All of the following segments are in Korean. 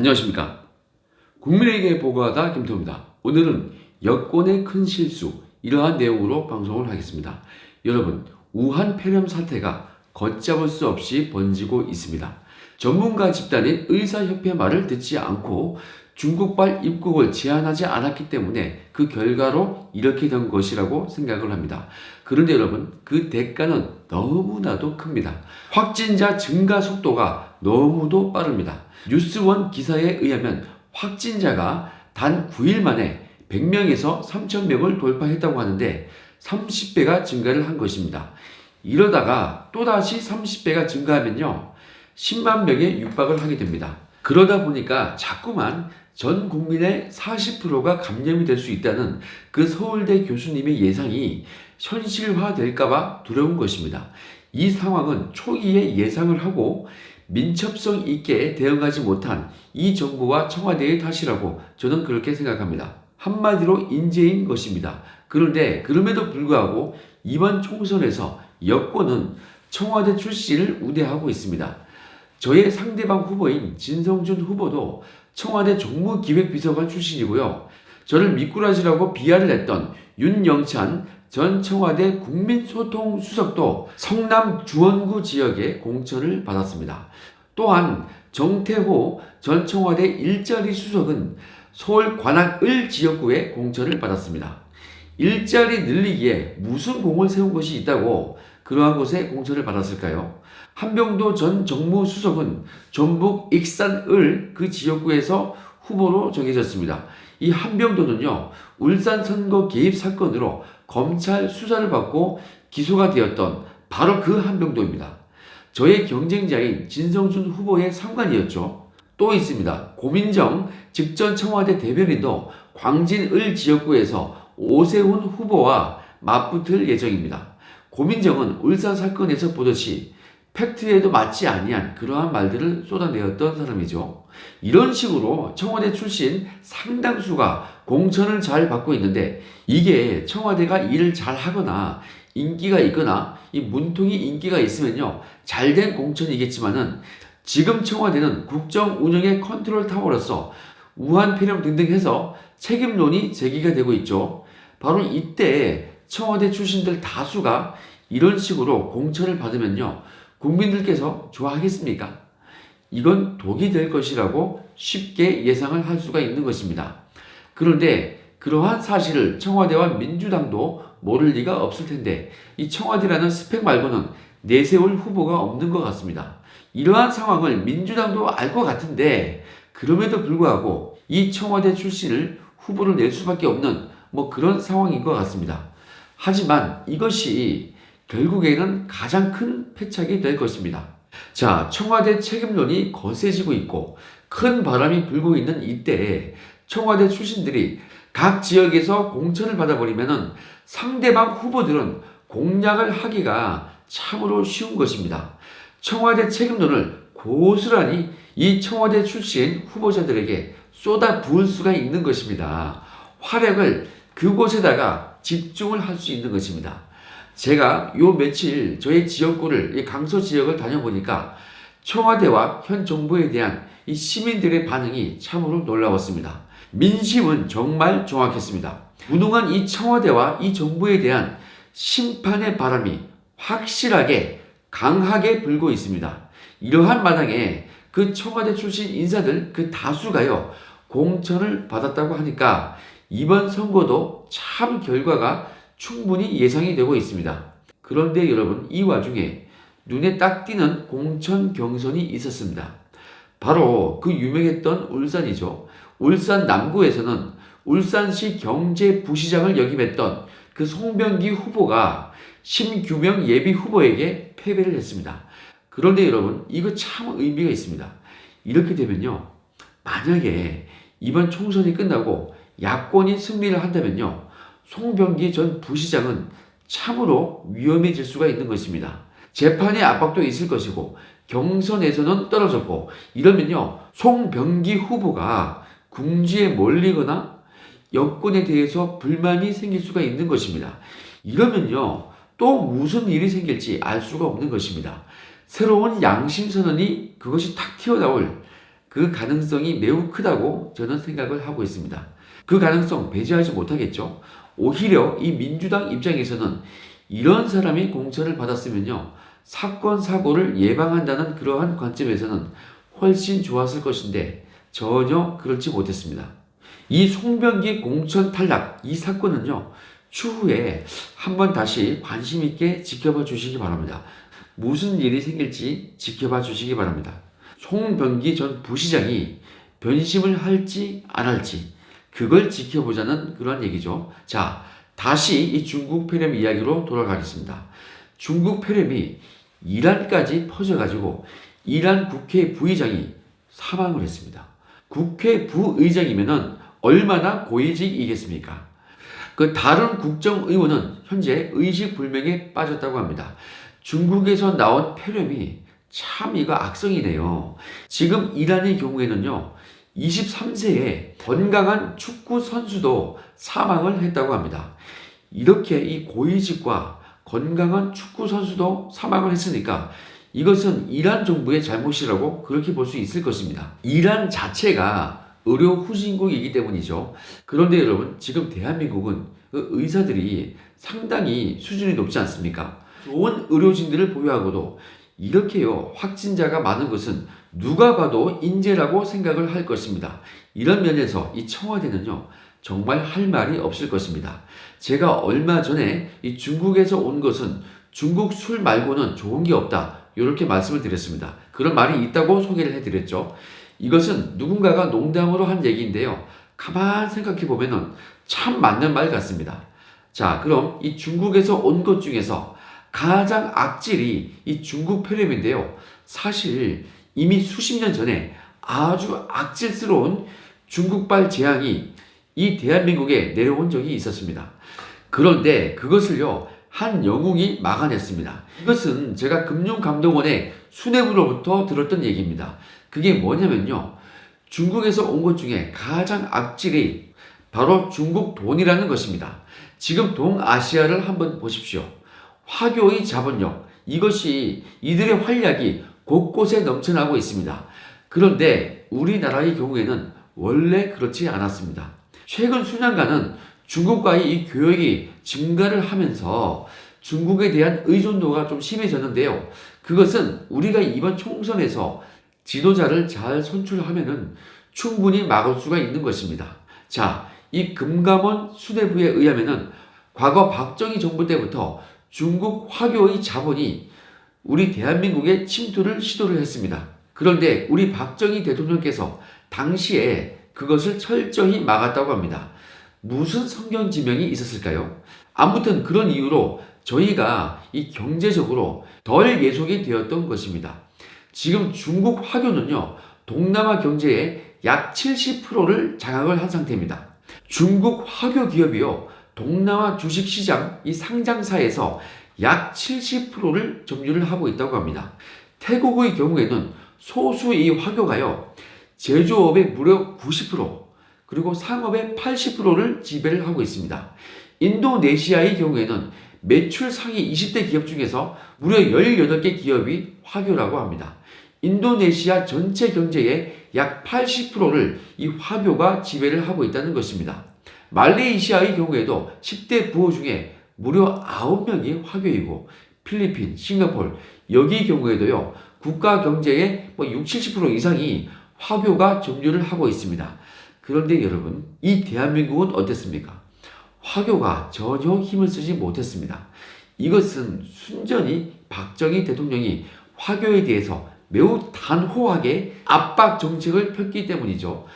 안녕하십니까. 국민에게 보고하다 김토입니다. 오늘은 여권의 큰 실수, 이러한 내용으로 방송을 하겠습니다. 여러분, 우한 폐렴 사태가 걷잡을 수 없이 번지고 있습니다. 전문가 집단인 의사협회 말을 듣지 않고 중국발 입국을 제한하지 않았기 때문에 그 결과로 이렇게 된 것이라고 생각을 합니다. 그런데 여러분, 그 대가는 너무나도 큽니다. 확진자 증가 속도가 너무도 빠릅니다. 뉴스원 기사에 의하면 확진자가 단 9일 만에 100명에서 3,000명을 돌파했다고 하는데 30배가 증가를 한 것입니다. 이러다가 또다시 30배가 증가하면요, 10만 명에 육박을 하게 됩니다. 그러다 보니까 자꾸만 전 국민의 40%가 감염이 될 수 있다는 그 서울대 교수님의 예상이 현실화될까봐 두려운 것입니다. 이 상황은 초기에 예상을 하고 민첩성 있게 대응하지 못한 이 정부와 청와대의 탓이라고 저는 그렇게 생각합니다. 한마디로 인재인 것입니다. 그런데 그럼에도 불구하고 이번 총선에서 여권은 청와대 출신을 우대하고 있습니다. 저의 상대방 후보인 진성준 후보도 청와대 정무기획비서관 출신이고요. 저를 미꾸라지라고 비하를 했던 윤영찬 전 청와대 국민소통수석도 성남 주원구 지역에 공천을 받았습니다. 또한 정태호 전 청와대 일자리 수석은 서울 관악을 지역구에 공천을 받았습니다. 일자리 늘리기에 무슨 공을 세운 것이 있다고 그러한 곳에 공천을 받았을까요? 한병도 전 정무수석은 전북 익산을 그 지역구에서 후보로 정해졌습니다. 이 한병도는요, 울산 선거 개입 사건으로 검찰 수사를 받고 기소가 되었던 바로 그 한병도입니다. 저의 경쟁자인 진성준 후보의 상관이었죠. 또 있습니다. 고민정 직전 청와대 대변인도 광진을 지역구에서 오세훈 후보와 맞붙을 예정입니다. 고민정은 울산 사건에서 보듯이 팩트에도 맞지 아니한 그러한 말들을 쏟아내었던 사람이죠. 이런 식으로 청와대 출신 상당수가 공천을 잘 받고 있는데, 이게 청와대가 일을 잘 하거나 인기가 있거나 이 문통이 인기가 있으면요, 잘된 공천이겠지만은 지금 청와대는 국정 운영의 컨트롤 타워로서 우한 폐렴 등등 해서 책임론이 제기가 되고 있죠. 바로 이때 청와대 출신들 다수가 이런 식으로 공천을 받으면요, 국민들께서 좋아하겠습니까? 이건 독이 될 것이라고 쉽게 예상을 할 수가 있는 것입니다. 그런데 그러한 사실을 청와대와 민주당도 모를 리가 없을 텐데, 이 청와대라는 스펙 말고는 내세울 후보가 없는 것 같습니다. 이러한 상황을 민주당도 알 것 같은데, 그럼에도 불구하고 이 청와대 출신을 후보를 낼 수밖에 없는 그런 상황인 것 같습니다. 하지만 이것이 결국에는 가장 큰 패착이 될 것입니다. 자, 청와대 책임론이 거세지고 있고 큰 바람이 불고 있는 이때에 청와대 출신들이 각 지역에서 공천을 받아버리면 상대방 후보들은 공략을 하기가 참으로 쉬운 것입니다. 청와대 책임론을 고스란히 이 청와대 출신 후보자들에게 쏟아 부을 수가 있는 것입니다. 화력을 그곳에다가 집중을 할 수 있는 것입니다. 제가 요 며칠 저의 지역구를, 강서 지역을 다녀보니까 청와대와 현 정부에 대한 이 시민들의 반응이 참으로 놀라웠습니다. 민심은 정말 정확했습니다. 무능한 이 청와대와 이 정부에 대한 심판의 바람이 확실하게 강하게 불고 있습니다. 이러한 마당에 그 청와대 출신 인사들 그 다수가요, 공천을 받았다고 하니까 이번 선거도 참 결과가 충분히 예상이 되고 있습니다. 그런데 여러분, 이 와중에 눈에 딱 띄는 공천 경선이 있었습니다. 바로 그 유명했던 울산이죠. 울산 남구에서는 울산시 경제부시장을 역임했던 그 송병기 후보가 심규명 예비 후보에게 패배를 했습니다. 그런데 여러분, 이거 참 의미가 있습니다. 이렇게 되면요, 만약에 이번 총선이 끝나고 야권이 승리를 한다면요, 송병기 전 부시장은 참으로 위험해질 수가 있는 것입니다. 재판의 압박도 있을 것이고 경선에서는 떨어졌고, 이러면요, 송병기 후보가 궁지에 몰리거나 여권에 대해서 불만이 생길 수가 있는 것입니다. 이러면요, 또 무슨 일이 생길지 알 수가 없는 것입니다. 새로운 양심선언이 그것이 탁 튀어나올 그 가능성이 매우 크다고 저는 생각을 하고 있습니다. 그 가능성 배제하지 못하겠죠. 오히려 이 민주당 입장에서는 이런 사람이 공천을 받았으면요, 사건 사고를 예방한다는 그러한 관점에서는 훨씬 좋았을 것인데 전혀 그렇지 못했습니다. 이 송병기 공천 탈락 이 사건은요, 추후에 한번 다시 관심 있게 지켜봐 주시기 바랍니다. 무슨 일이 생길지 지켜봐 주시기 바랍니다. 송병기 전 부시장이 변심을 할지 안 할지 그걸 지켜보자는 그런 얘기죠. 자, 다시 이 중국 폐렴 이야기로 돌아가겠습니다. 중국 폐렴이 이란까지 퍼져가지고 이란 국회 부의장이 사망을 했습니다. 국회 부의장이면은 얼마나 고위직이겠습니까? 그 다른 국정의원은 현재 의식불명에 빠졌다고 합니다. 중국에서 나온 폐렴이 참 이거 악성이네요. 지금 이란의 경우에는요, 23세의 건강한 축구 선수도 사망을 했다고 합니다. 이렇게 이 고위직과 건강한 축구 선수도 사망을 했으니까 이것은 이란 정부의 잘못이라고 그렇게 볼 수 있을 것입니다. 이란 자체가 의료 후진국이기 때문이죠. 그런데 여러분, 지금 대한민국은 그 의사들이 상당히 수준이 높지 않습니까? 좋은 의료진들을 보유하고도 이렇게요, 확진자가 많은 것은 누가 봐도 인재라고 생각을 할 것입니다. 이런 면에서 이 청와대는요, 정말 할 말이 없을 것입니다. 제가 얼마 전에 이 중국에서 온 것은 중국 술 말고는 좋은 게 없다, 이렇게 말씀을 드렸습니다. 그런 말이 있다고 소개를 해드렸죠. 이것은 누군가가 농담으로 한 얘기인데요, 가만 생각해 보면은 참 맞는 말 같습니다. 자, 그럼 이 중국에서 온 것 중에서 가장 악질이 이 중국 폐렴인데요, 사실 이미 수십 년 전에 아주 악질스러운 중국발 재앙이 이 대한민국에 내려온 적이 있었습니다. 그런데 그것을요, 한 영웅이 막아냈습니다. 이것은 제가 금융감독원의 수뇌부로부터 들었던 얘기입니다. 그게 뭐냐면요, 중국에서 온 것 중에 가장 악질이 바로 중국 돈이라는 것입니다. 지금 동아시아를 한번 보십시오. 화교의 자본력, 이것이 이들의 활약이 곳곳에 넘쳐나고 있습니다. 그런데 우리나라의 경우에는 원래 그렇지 않았습니다. 최근 수년간은 중국과의 이 교역이 증가를 하면서 중국에 대한 의존도가 좀 심해졌는데요. 그것은 우리가 이번 총선에서 지도자를 잘 선출하면은 충분히 막을 수가 있는 것입니다. 자, 이 금감원 수뇌부에 의하면은 과거 박정희 정부 때부터 중국 화교의 자본이 우리 대한민국에 침투를 시도를 했습니다. 그런데 우리 박정희 대통령께서 당시에 그것을 철저히 막았다고 합니다. 무슨 성경 지명이 있었을까요? 아무튼 그런 이유로 저희가 이 경제적으로 덜 예속이 되었던 것입니다. 지금 중국 화교는요, 동남아 경제의 약 70%를 장악을 한 상태입니다. 중국 화교 기업이요, 동남아 주식시장 이 상장사에서 약 70%를 점유를 하고 있다고 합니다. 태국의 경우에는 소수 이 화교가요, 제조업의 무려 90%, 그리고 상업의 80%를 지배를 하고 있습니다. 인도네시아의 경우에는 매출 상위 20대 기업 중에서 무려 18개 기업이 화교라고 합니다. 인도네시아 전체 경제의 약 80%를 이 화교가 지배를 하고 있다는 것입니다. 말레이시아의 경우에도 10대 부호 중에 무려 9명이 화교이고, 필리핀, 싱가포르, 여기 경우에도요, 국가 경제의 60, 70% 이상이 화교가 점유를 하고 있습니다. 그런데 여러분, 이 대한민국은 어땠습니까? 화교가 전혀 힘을 쓰지 못했습니다. 이것은 순전히 박정희 대통령이 화교에 대해서 매우 단호하게 압박 정책을 폈기 때문이죠.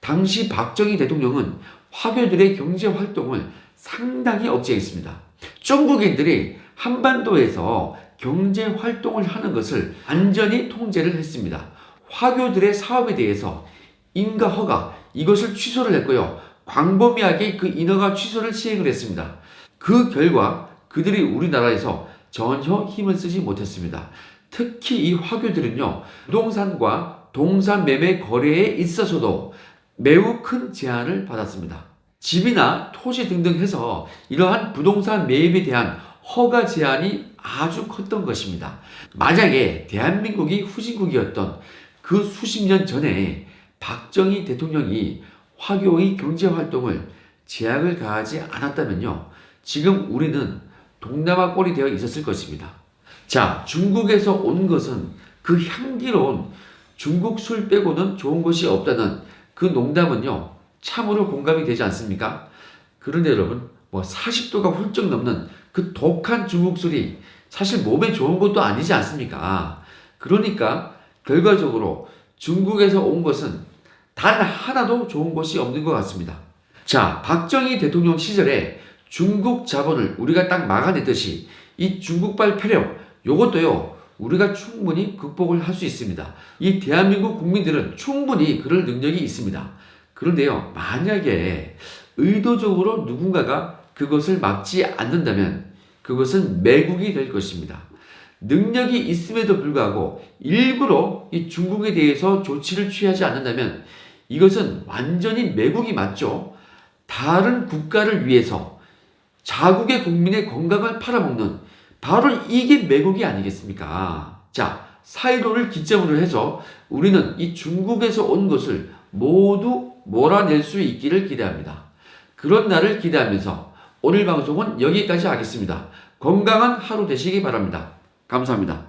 당시 박정희 대통령은 화교들의 경제 활동을 상당히 억제했습니다. 중국인들이 한반도에서 경제 활동을 하는 것을 완전히 통제를 했습니다. 화교들의 사업에 대해서 인가 허가 이것을 취소를 했고요, 광범위하게 그 인허가 취소를 시행을 했습니다. 그 결과 그들이 우리나라에서 전혀 힘을 쓰지 못했습니다. 특히 이 화교들은요, 부동산과 동산 매매 거래에 있어서도 매우 큰 제한을 받았습니다. 집이나 토지 등등 해서 이러한 부동산 매입에 대한 허가 제한이 아주 컸던 것입니다. 만약에 대한민국이 후진국이었던 그 수십 년 전에 박정희 대통령이 화교의 경제활동을 제약을 가하지 않았다면요, 지금 우리는 동남아 꼴이 되어 있었을 것입니다. 자, 중국에서 온 것은 그 향기로운 중국 술 빼고는 좋은 것이 없다는 그 농담은요, 참으로 공감이 되지 않습니까? 그런데 여러분, 40도가 훌쩍 넘는 그 독한 중국 술이 사실 몸에 좋은 것도 아니지 않습니까? 그러니까 결과적으로 중국에서 온 것은 단 하나도 좋은 것이 없는 것 같습니다. 자, 박정희 대통령 시절에 중국 자본을 우리가 딱 막아냈듯이 이 중국발 폐렴, 요것도요, 우리가 충분히 극복을 할 수 있습니다. 이 대한민국 국민들은 충분히 그럴 능력이 있습니다. 그런데요, 만약에 의도적으로 누군가가 그것을 막지 않는다면 그것은 매국이 될 것입니다. 능력이 있음에도 불구하고 일부러 이 중국에 대해서 조치를 취하지 않는다면 이것은 완전히 매국이 맞죠. 다른 국가를 위해서 자국의 국민의 건강을 팔아먹는 바로 이게 매국이 아니겠습니까? 자, 사이로를 기점으로 해서 우리는 이 중국에서 온 것을 모두 몰아낼 수 있기를 기대합니다. 그런 날을 기대하면서 오늘 방송은 여기까지 하겠습니다. 건강한 하루 되시기 바랍니다. 감사합니다.